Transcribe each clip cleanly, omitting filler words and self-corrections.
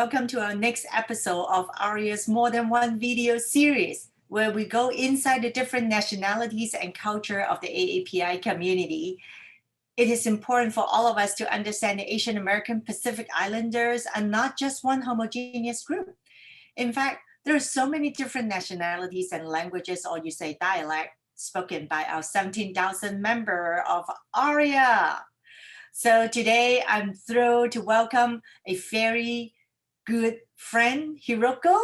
Welcome to our next episode of Aria's More Than One video series, where we go inside the different nationalities and culture of the AAPI community. It is important for all of us to understand the Asian American Pacific Islanders are not just one homogeneous group. In fact, there are so many different nationalities and languages, or you say dialect, spoken by our 17,000 member of ARIA. So today I'm thrilled to welcome a very good friend, Hiroko.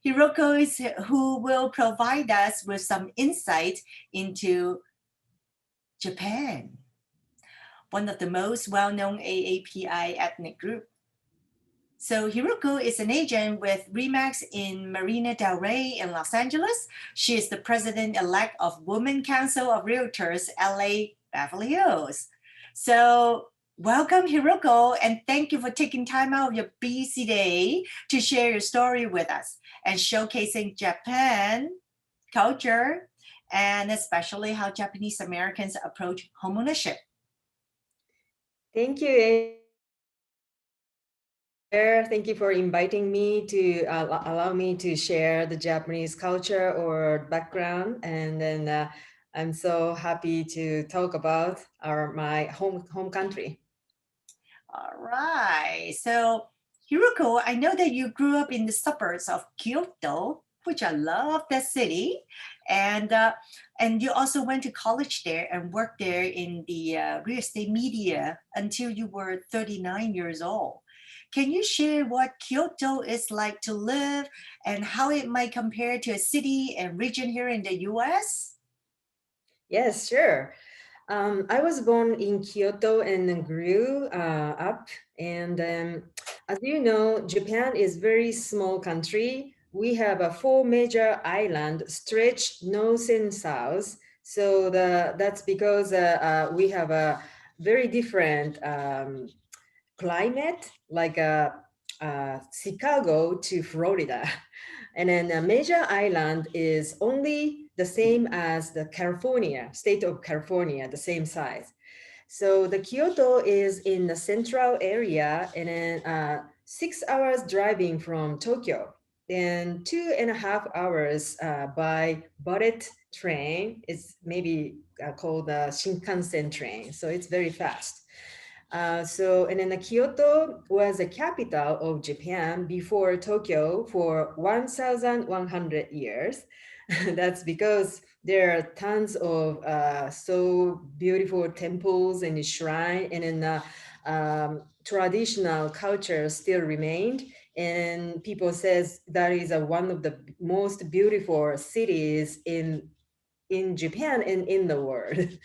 Hiroko is who will provide us with some insight into Japan, one of the most well-known AAPI ethnic group. So Hiroko is an agent with REMAX in Marina Del Rey in Los Angeles. She is the president-elect of Women Council of Realtors, LA Beverly Hills. So welcome, Hiroko, and thank you for taking time out of your busy day to share your story with us and showcasing Japan culture and especially how Japanese Americans approach homeownership. Thank you. Thank you for inviting me to allow me to share the Japanese culture or background. And then I'm so happy to talk about my home country. All right. So, Hiroko, I know that you grew up in the suburbs of Kyoto, which I love that city, and you also went to college there and worked there in the real estate media until you were 39 years old. Can you share what Kyoto is like to live and how it might compare to a city and region here in the US? Yes, sure. I was born in Kyoto and grew up. And as you know, Japan is very small country. We have a four major island stretched north and south. So that's because we have a very different climate, like Chicago to Florida. And then a major island is only the same as the California, state of California, the same size. So the Kyoto is in the central area and then 6 hours driving from Tokyo. Then 2.5 hours by bullet train. It's maybe called the Shinkansen train. So it's very fast. And then Kyoto was the capital of Japan before Tokyo for 1,100 years. That's because there are tons of so beautiful temples and shrine, and then traditional culture still remained. And people says that is one of the most beautiful cities in Japan and in the world. Mm,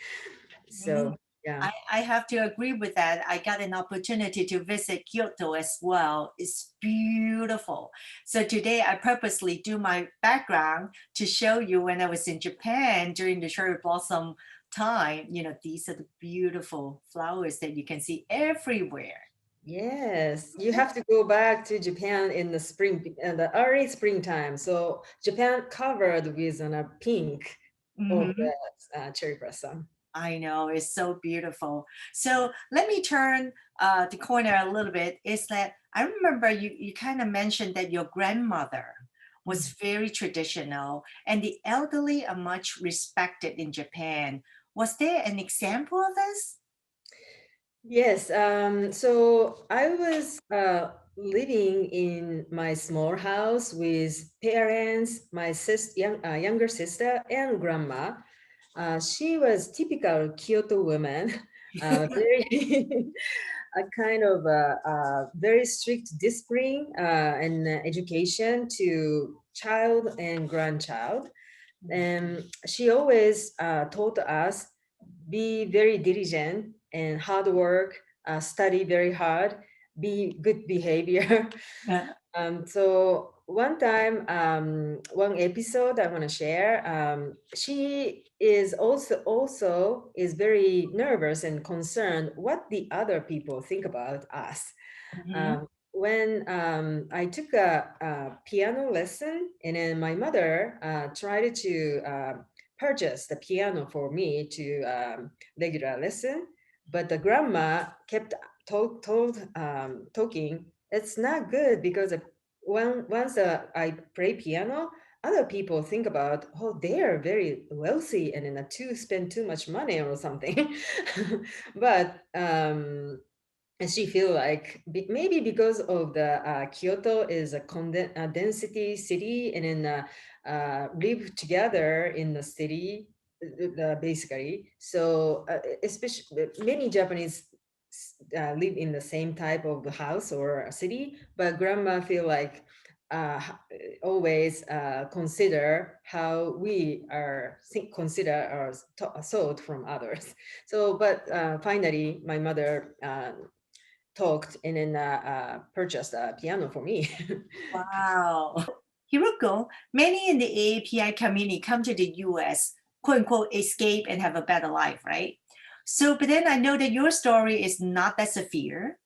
So yeah. I have to agree with that. I got an opportunity to visit Kyoto as well. It's beautiful. So today I purposely do my background to show you when I was in Japan during the cherry blossom time. You know, these are the beautiful flowers that you can see everywhere. Yes, you have to go back to Japan in the spring, in the early springtime. So Japan covered with a pink of Mhm. the cherry blossom. I know, it's so beautiful. So let me turn the corner a little bit. Is that I remember you kind of mentioned that your grandmother was very traditional and the elderly are much respected in Japan. Was there an example of this? Yes, so I was living in my small house with parents, my younger sister, and grandma. She was typical Kyoto woman, very a kind of very strict discipline and education to child and grandchild. And she always taught us be very diligent and hard work, study very hard, be good behavior. So one time, one episode I want to share. She is also is very nervous and concerned what the other people think about us. Mhm. When I took a piano lesson, and then my mother tried to purchase the piano for me to regular lesson, but the grandma kept talking it's not good because once I play piano, other people think about, oh, they are very wealthy and then to spend too much money or something. But and she feel like maybe because of the Kyoto is a density city and then live together in the city basically. So especially many Japanese live in the same type of house or a city, but grandma feel like always consider how we are consider our thought from others. So, but finally, my mother talked and then purchased a piano for me. Wow. Hiroko, many in the AAPI community come to the US, quote unquote, escape and have a better life, right? So, but then I know that your story is not that severe.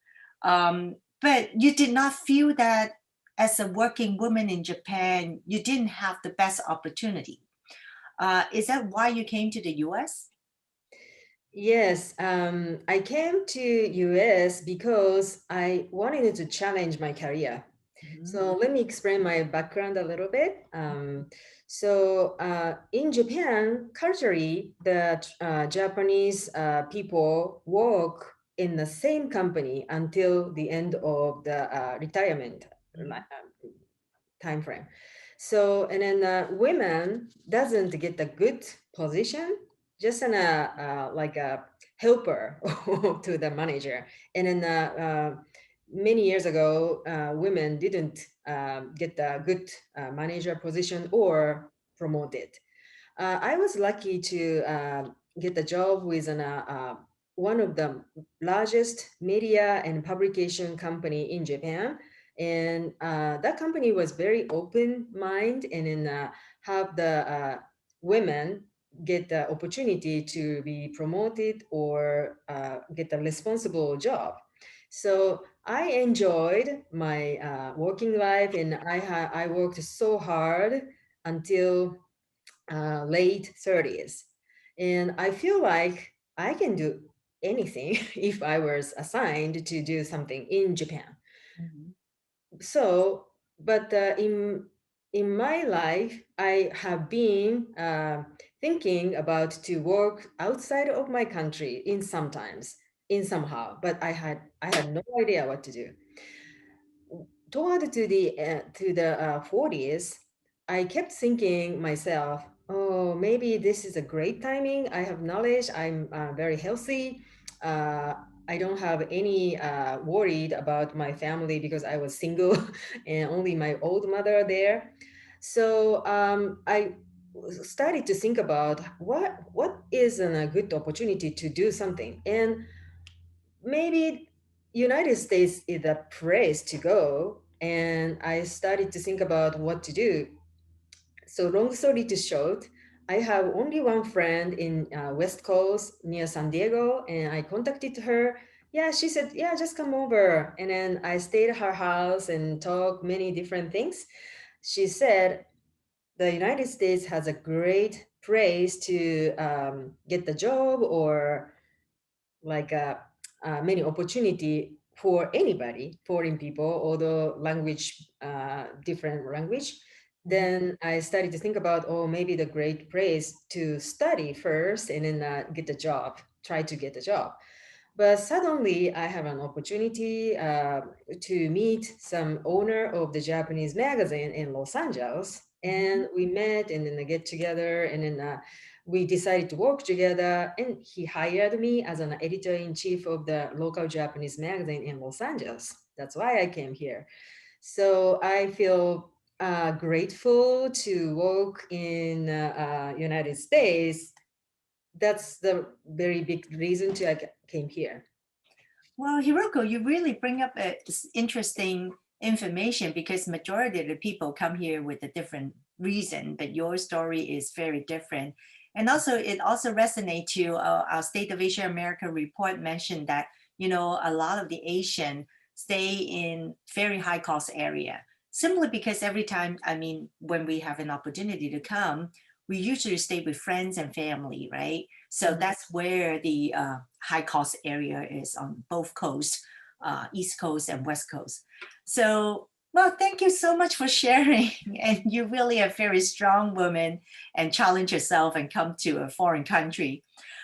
But you did not feel that as a working woman in Japan, you didn't have the best opportunity. Is that why you came to the US? Yes, I came to US because I wanted to challenge my career. Mhm. So let me explain my background a little bit. In Japan, culturally, the Japanese people work in the same company until the end of the retirement Mhm. time frame. So, and then women doesn't get a good position, just an like a helper to the manager. And then many years ago, women didn't get a good manager position or promoted. I was lucky to get a job with one of the largest media and publication company in Japan. And that company was very open mind and then have the women get the opportunity to be promoted or get a responsible job. So I enjoyed my working life and I worked so hard until late 30s. And I feel like I can do anything if I was assigned to do something in Japan. Mhm. So, but in my life, I have been thinking about to work outside of my country in sometimes, in somehow, but I had no idea what to do toward to the 40s, I kept thinking myself, oh, maybe this is a great timing. I have knowledge. I'm very healthy. Uh, I don't have any worried about my family because I was single and only my old mother there. So I started to think about what is a good opportunity to do something, and maybe United States is the place to go. And I started to think about what to do. So long story to short, I have only one friend in West Coast near San Diego, and I contacted her. Yeah, she said, yeah, just come over. And then I stayed at her house and talked many different things. She said the United States has a great place to get the job or like many opportunity for anybody, foreign people, although language, different language. Mhm. Then I started to think about, oh, maybe the great place to study first and then get a job, try to get a job. But suddenly I have an opportunity to meet some owner of the Japanese magazine in Los Angeles. Mhm. And we met and then I get together and then we decided to work together. And he hired me as an editor-in-chief of the local Japanese magazine in Los Angeles. That's why I came here. So I feel grateful to work in United States. That's the very big reason to I came here. Well, Hiroko, you really bring up interesting information because majority of the people come here with a different reason, but your story is very different. And also, it also resonates to our State of Asia America report mentioned that, a lot of the Asian stay in very high cost area, simply because every time, I mean, when we have an opportunity to come, we usually stay with friends and family, right? So Mhm. that's where the high cost area is on both coasts. East Coast and West Coast. So, well, thank you so much for sharing. And you really are a very strong woman and challenge yourself and come to a foreign country.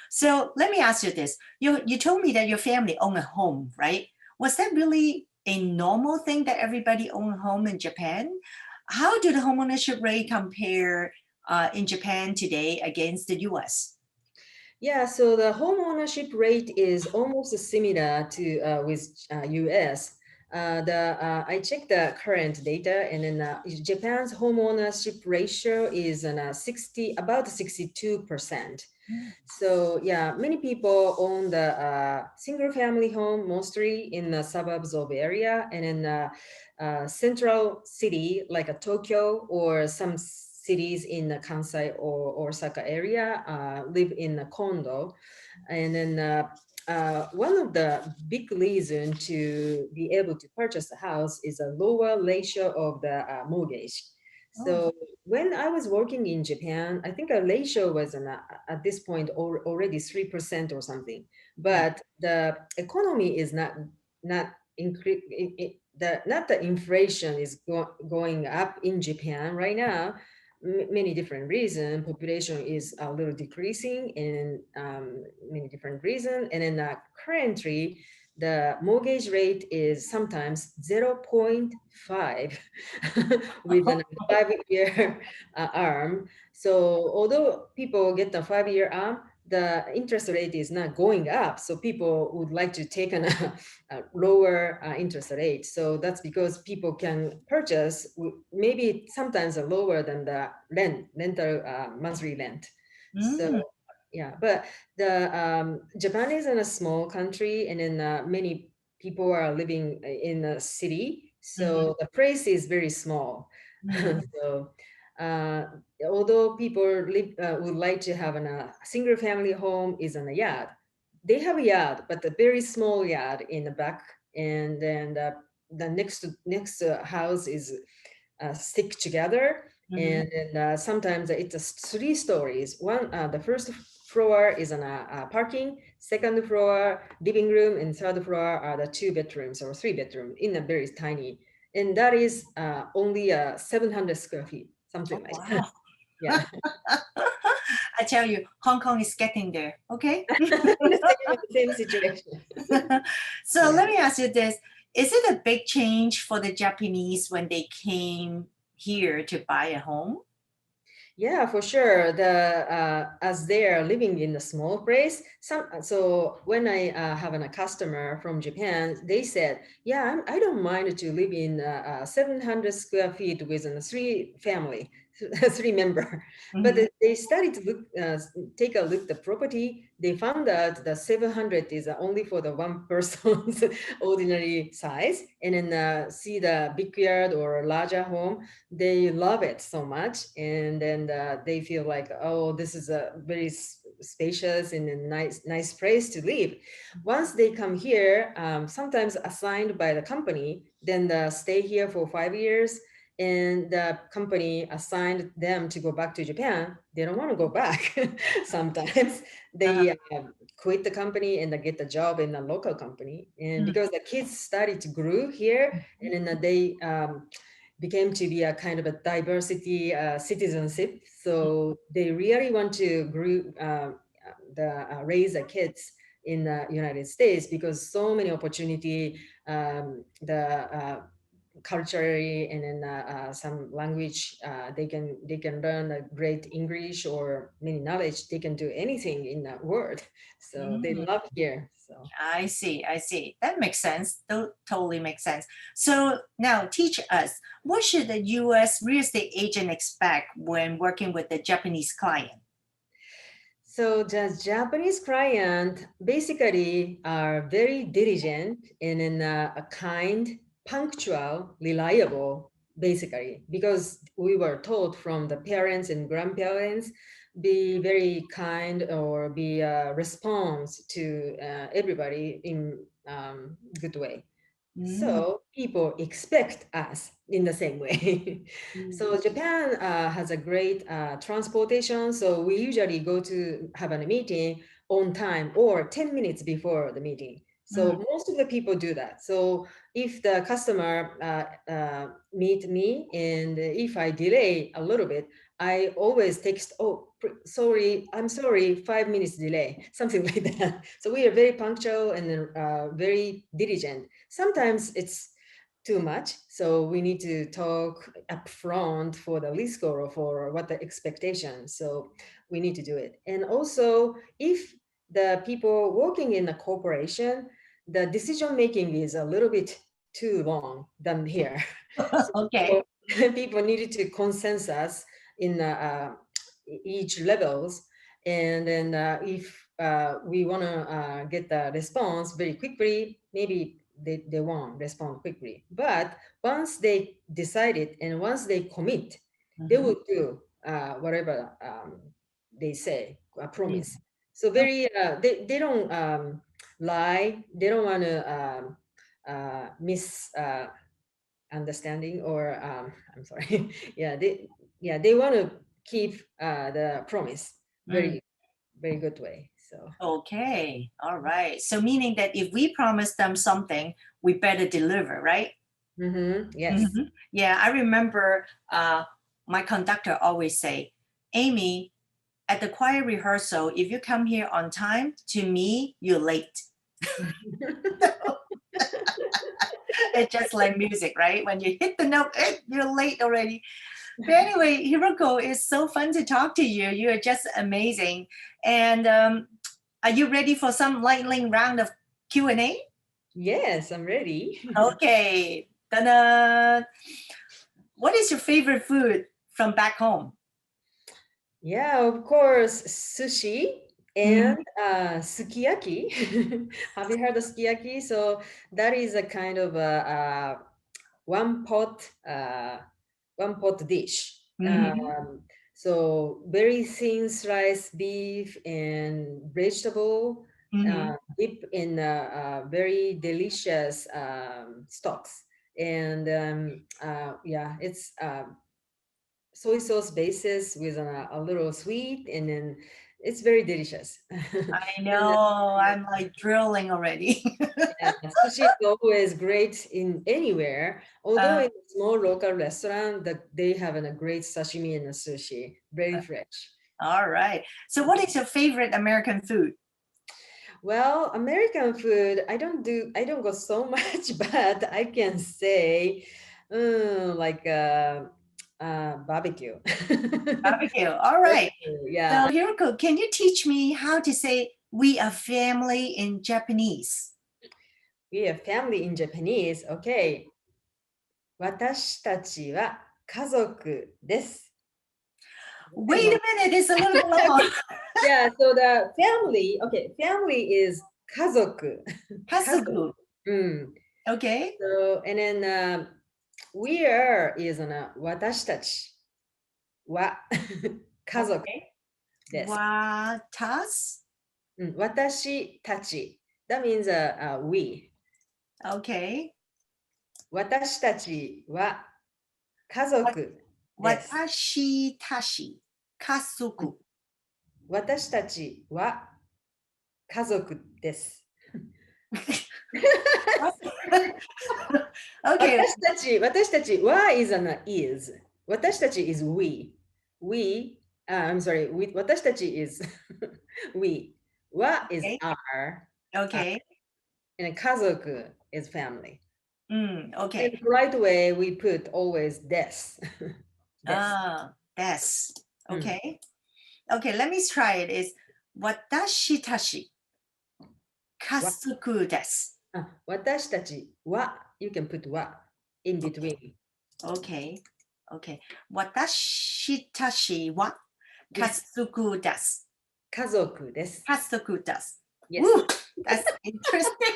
So let me ask you this. You told me that your family owned a home, right? Was that really a normal thing that everybody owned a home in Japan? How do the homeownership rate compare in Japan today against the US? Yeah, so the home ownership rate is almost similar to with US. I checked the current data, and then Japan's home ownership ratio is 60, about 62%. So yeah, many people own the single family home, mostly in the suburbs of area, and in central city like a Tokyo or some cities in the Kansai or Osaka area live in a condo. And then one of the big reason to be able to purchase a house is a lower ratio of the mortgage. Oh, So when I was working in Japan, I think a ratio was at this point already 3% or something. yeah. But the economy is not increase. Not the inflation is going up in Japan right now. Many different reasons. Population is a little decreasing, and many different reasons. And then currently, the mortgage rate is sometimes 0.5 with a 5-year arm. So although people get the 5-year arm, the interest rate is not going up. So people would like to take a lower interest rate. So that's because people can purchase maybe sometimes lower than the rental monthly rent. So Mm, yeah, but the Japan is in a small country, and then many people are living in a city, mhm, so the price is very small. mhm. So uh, although people would like to have a single family home is in a yard, they have a yard, but a very small yard in the back, and then the next house is stick together. Mhm. And then sometimes it's 3 stories. The first floor is an parking, second floor living room, and third floor are the 2 bedrooms or 3 bedroom in a very tiny. And that is only 700 square feet, something Oh, like that. wow. Yeah. I tell you, Hong Kong is getting there. Okay. The same situation. So Yeah. let me ask you this. Is it a big change for the Japanese when they came here to buy a home? Yeah, for sure. As they are living in a small place, so when I have a customer from Japan, they said, "Yeah, I don't mind to live in 700 square feet with a three family, 3 member." But Mhm. they started to take a look at the property. They found out the 700 is only for the one person's ordinary size, and then see the big yard or larger home, they love it so much, and then they feel like, oh, this is a very spacious and a nice place to live. Once they come here, sometimes assigned by the company, then stay here for 5 years, and the company assigned them to go back to Japan. They don't want to go back. Sometimes Uh-huh. they quit the company and get a job in a local company, and Mhm. because the kids started to grow here, and then they became to be a kind of a diversity citizenship. So they really want to raise the kids in the United States, because so many opportunity, the culturally, and then some language, they can learn a great English or many knowledge. They can do anything in the world. So they Mm. love here. So I see. I see. That makes sense. Totally makes sense. So now teach us, what should the US real estate agent expect when working with the Japanese client? So the Japanese client basically are very diligent and then a kind, punctual, reliable, basically, because we were taught from the parents and grandparents, be very kind or be a response to everybody in good way. Mm. So people expect us in the same way. Mm. So Japan has a great transportation. So we usually go to have a meeting on time or 10 minutes before the meeting. So most of the people do that. So if the customer meet me and if I delay a little bit, I always text, oh, sorry, I'm sorry, 5 minutes delay, something like that. So we are very punctual and very diligent. Sometimes it's too much. So we need to talk upfront for the lease score or for what the expectation. So we need to do it. And also, if the people working in a corporation, the decision making is a little bit too long than here. Okay. So people needed to consensus in each levels, and then if we want to get the response very quickly, maybe they won't respond quickly. But once they decide it and once they commit, they will do whatever they say, a promise. So very they don't lie. They don't want to miss understanding or I'm sorry. They want to keep the promise very very good way. So Okay. All right. So meaning that if we promise them something, we better deliver, right? yes. Yeah, I remember my conductor always say, Amy, at the choir rehearsal, if you come here on time, to me, you're late. It's just like music, right? When you hit the note, you're late already. But anyway, Hiroko, it's so fun to talk to you. You are just amazing. And are you ready for some lightning round of Q&A? Yes, I'm ready. Okay. Ta-da! What is your favorite food from back home? Yeah, of course, sushi Mhm. and sukiyaki. Have you heard of sukiyaki? So that is a kind of a one pot uh, one pot dish. Mhm. So very thin sliced beef and vegetable Mhm. dip in very delicious stocks. And yeah, it's soy sauce basis with a little sweet, and then it's very delicious. I And know. I'm like drilling already. yeah, sushi is always great in anywhere. Although uh, in a small local restaurant, that they have a great sashimi and a sushi, very fresh. all right. So, what is your favorite American food? Well, American food, I don't go so much, but I can say, like barbecue. Barbecue. All right. Barbecue, yeah. So, Hiroko, can you teach me how to say we are family in Japanese? We have family in Japanese. Okay. 私たちは家族です。Wait a minute, it's a little bit long. Yeah, so the family, okay, family is 家族. 家族. Kasuku. Mm. Okay. So, and then we are is 私たちは家族 Okay. です。Watas. 私たち. That means we. Okay. 私たちは家族です。Watashi tashi. Kasuku. 私たちは家族です。Okay. 私たちは is an is. 私たち is we. We, I'm sorry,私たち is we. は is Okay. our. Okay. And 家族 is family. In Okay. the right way, we put always des. Des. That's Mm. okay. Okay, let me try it. It's watashi tashi kasuku desu. 私たちは you can put は in between. Okay. Okay. Watashi tashi wa kasuku desu. 家族です。Kasuku desu. Yes. Woo, that's interesting.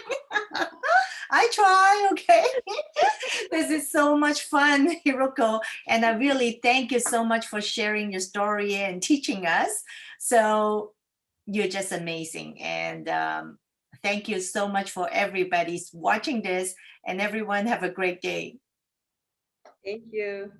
I try, okay? This is so much fun, Hiroko. And I really thank you so much for sharing your story and teaching us. So you're just amazing. And thank you so much for everybody's watching this. And everyone have a great day. Thank you.